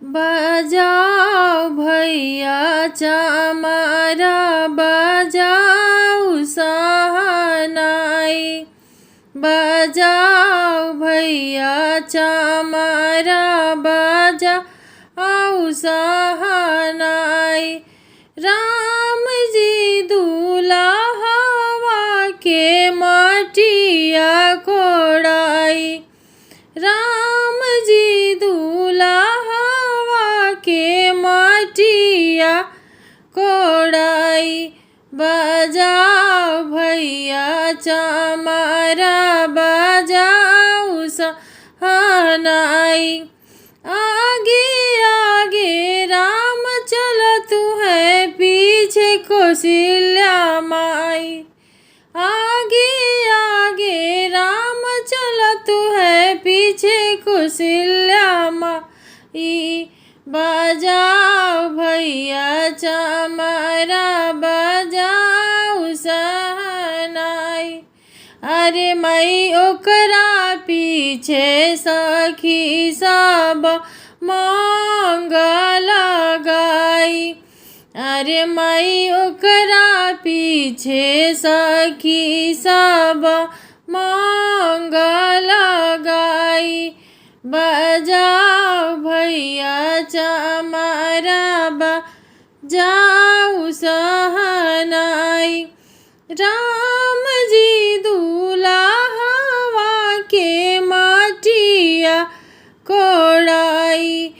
बजाओ भैया चमारा बजाओ सहनाई, बजाओ भैया चमारा बजाओ सहनाई। राम जी दूल्हा के मटिया कोड़ाई, राम जी दूल्हा के मटिया कोड़ाई। बजाओ भैया चमारा बजाओ सहनाई। आगे आगे राम चलत है, पीछे कौशल्या माई। आगे आगे राम चलत है, पीछे कौशल्या माई। बजाओ भैया चमारा बजाओ सहनाई। अरे मई ओकरा पीछे सखी सब मंगल गाई। अरे मई ओकरा पीछे सखी सब मंगल गाई। बजाओ भैया चमारा बजाओ सहनाई। राम जी दूल्हा के मटिया कोड़ाई।